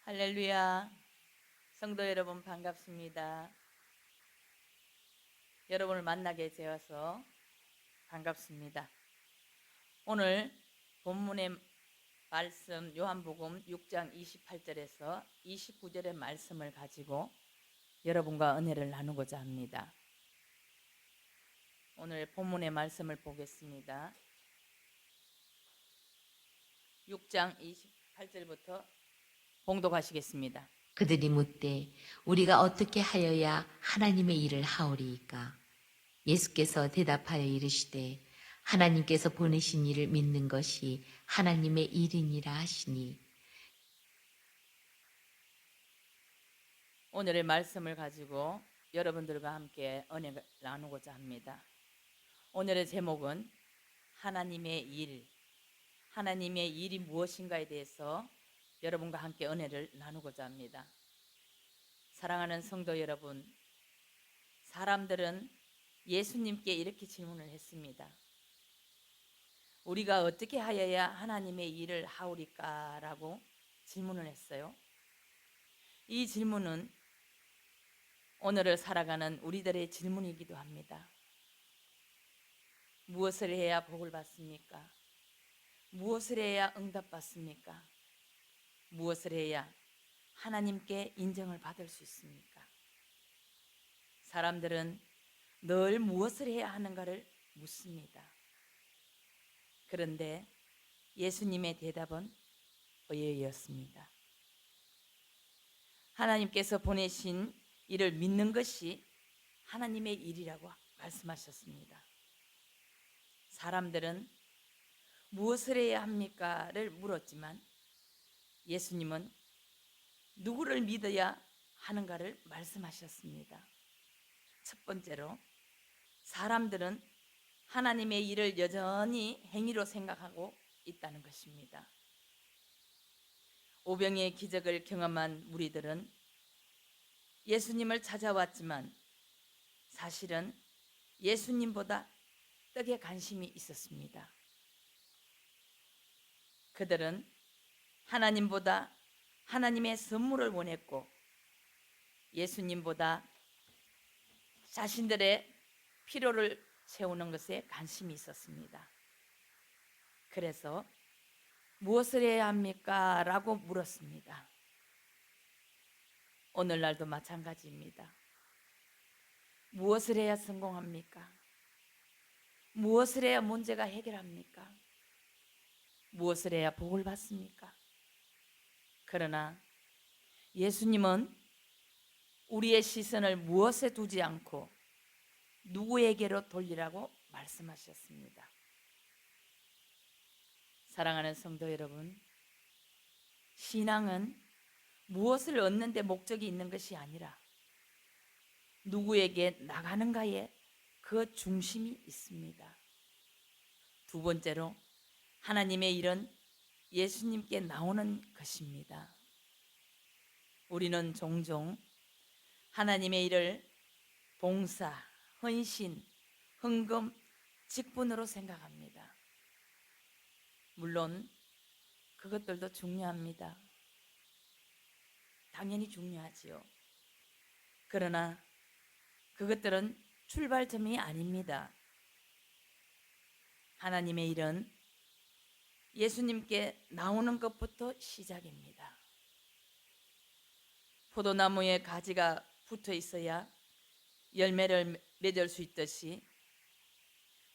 할렐루야. 성도 여러분 반갑습니다. 여러분을 만나게 되어서 반갑습니다. 오늘 본문의 말씀 요한복음 6장 28절에서 29절의 말씀을 가지고 여러분과 은혜를 나누고자 합니다. 오늘 본문의 말씀을 보겠습니다. 6장 28절부터 봉독하시겠습니다. 그들이 묻되 우리가 어떻게 하여야 하나님의 일을 하오리이까? 예수께서 대답하여 이르시되 하나님께서 보내신 이를 믿는 것이 하나님의 일이니라 하시니. 오늘의 말씀을 가지고 여러분들과 함께 은혜를 나누고자 합니다. 오늘의 제목은 하나님의 일, 하나님의 일이 무엇인가에 대해서 여러분과 함께 은혜를 나누고자 합니다. 사랑하는 성도 여러분, 사람들은 예수님께 이렇게 질문을 했습니다. 우리가 어떻게 하여야 하나님의 일을 하오리까? 라고 질문을 했어요. 이 질문은 오늘을 살아가는 우리들의 질문이기도 합니다. 무엇을 해야 복을 받습니까? 무엇을 해야 응답받습니까? 무엇을 해야 하나님께 인정을 받을 수 있습니까? 사람들은 늘 무엇을 해야 하는가를 묻습니다. 그런데 예수님의 대답은 의외였습니다. 하나님께서 보내신 이를 믿는 것이 하나님의 일이라고 말씀하셨습니다. 사람들은 무엇을 해야 합니까?를 물었지만 예수님은 누구를 믿어야 하는가를 말씀하셨습니다. 첫 번째로 사람들은 하나님의 일을 여전히 행위로 생각하고 있다는 것입니다. 오병이의 기적을 경험한 무리들은 예수님을 찾아왔지만 사실은 예수님보다 떡에 관심이 있었습니다. 그들은 하나님보다 하나님의 선물을 원했고 예수님보다 자신들의 필요를 채우는 것에 관심이 있었습니다. 그래서 무엇을 해야 합니까? 라고 물었습니다. 오늘날도 마찬가지입니다. 무엇을 해야 성공합니까? 무엇을 해야 문제가 해결합니까? 무엇을 해야 복을 받습니까? 그러나 예수님은 우리의 시선을 무엇에 두지 않고 누구에게로 돌리라고 말씀하셨습니다. 사랑하는 성도 여러분, 신앙은 무엇을 얻는 데 목적이 있는 것이 아니라 누구에게 나가는가에 그 중심이 있습니다. 두 번째로 하나님의 일은 예수님께 나오는 것입니다. 우리는 종종 하나님의 일을 봉사, 헌신, 헌금, 직분으로 생각합니다. 물론 그것들도 중요합니다. 당연히 중요하지요. 그러나 그것들은 출발점이 아닙니다. 하나님의 일은 예수님께 나오는 것부터 시작입니다. 포도나무에 가지가 붙어 있어야 열매를 맺을 수 있듯이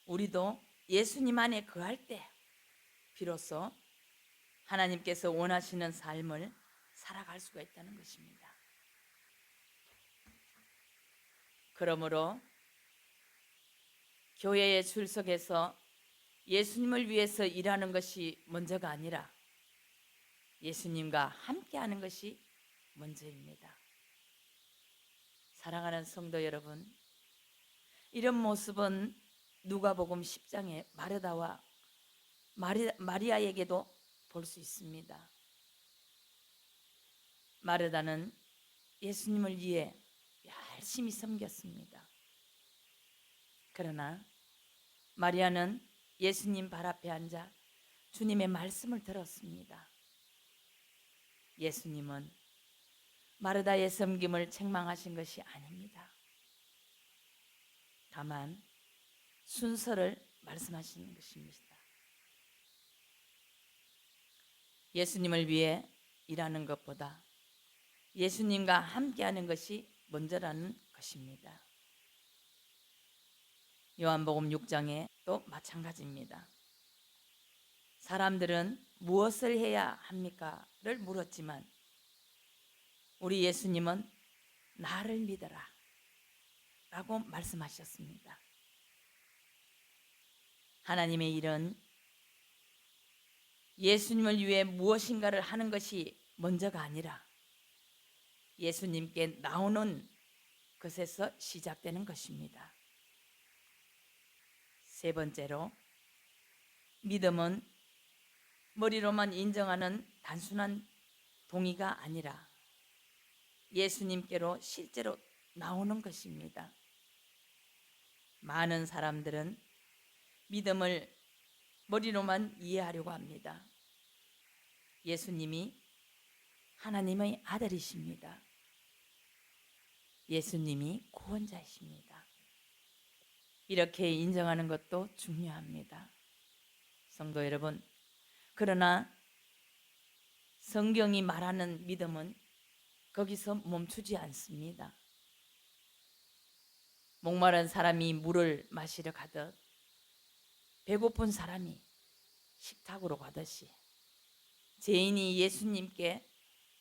우리도 예수님 안에 거할 때 비로소 하나님께서 원하시는 삶을 살아갈 수가 있다는 것입니다. 그러므로 교회에 출석해서 예수님을 위해서 일하는 것이 먼저가 아니라 예수님과 함께하는 것이 먼저입니다. 사랑하는 성도 여러분, 이런 모습은 누가복음 10장의 마르다와 마리아에게도 볼 수 있습니다. 마르다는 예수님을 위해 열심히 섬겼습니다. 그러나 마리아는 예수님 발 앞에 앉아 주님의 말씀을 들었습니다. 예수님은 마르다의 섬김을 책망하신 것이 아닙니다. 다만 순서를 말씀하시는 것입니다. 예수님을 위해 일하는 것보다 예수님과 함께하는 것이 먼저라는 것입니다. 요한복음 6장에 또 마찬가지입니다. 사람들은 무엇을 해야 합니까? 를 물었지만 우리 예수님은 나를 믿어라 라고 말씀하셨습니다. 하나님의 일은 예수님을 위해 무엇인가를 하는 것이 먼저가 아니라 예수님께 나오는 것에서 시작되는 것입니다. 세 번째로, 믿음은 머리로만 인정하는 단순한 동의가 아니라 예수님께로 실제로 나오는 것입니다. 많은 사람들은 믿음을 머리로만 이해하려고 합니다. 예수님이 하나님의 아들이십니다. 예수님이 구원자이십니다. 이렇게 인정하는 것도 중요합니다. 성도 여러분, 그러나 성경이 말하는 믿음은 거기서 멈추지 않습니다. 목마른 사람이 물을 마시러 가듯 배고픈 사람이 식탁으로 가듯이 죄인이 예수님께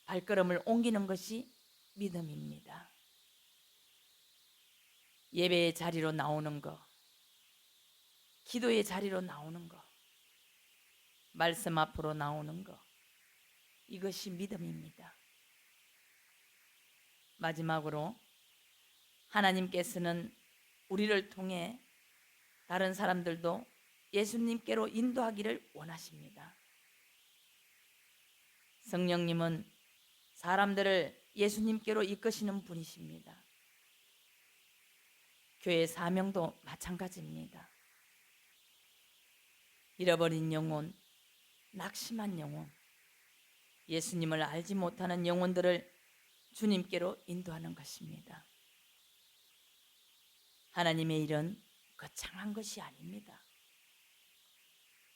발걸음을 옮기는 것이 믿음입니다. 예배의 자리로 나오는 것, 기도의 자리로 나오는 것, 말씀 앞으로 나오는 것, 이것이 믿음입니다. 마지막으로 하나님께서는 우리를 통해 다른 사람들도 예수님께로 인도하기를 원하십니다. 성령님은 사람들을 예수님께로 이끄시는 분이십니다. 교회 사명도 마찬가지입니다. 잃어버린 영혼, 낙심한 영혼, 예수님을 알지 못하는 영혼들을 주님께로 인도하는 것입니다. 하나님의 일은 거창한 것이 아닙니다.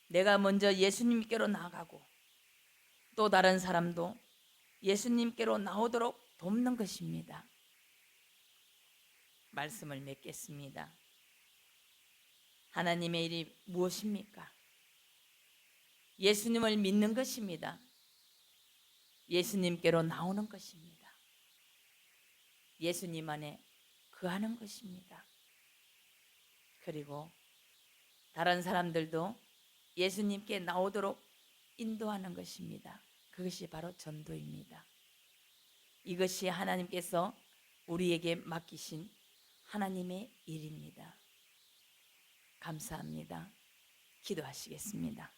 내가 먼저 예수님께로 나아가고 또 다른 사람도 예수님께로 나오도록 돕는 것입니다. 말씀을 맺겠습니다. 하나님의 일이 무엇입니까? 예수님을 믿는 것입니다. 예수님께로 나오는 것입니다. 예수님 안에 거하는 것입니다. 그리고 다른 사람들도 예수님께 나오도록 인도하는 것입니다. 그것이 바로 전도입니다. 이것이 하나님께서 우리에게 맡기신 하나님의 일입니다. 감사합니다. 기도하시겠습니다.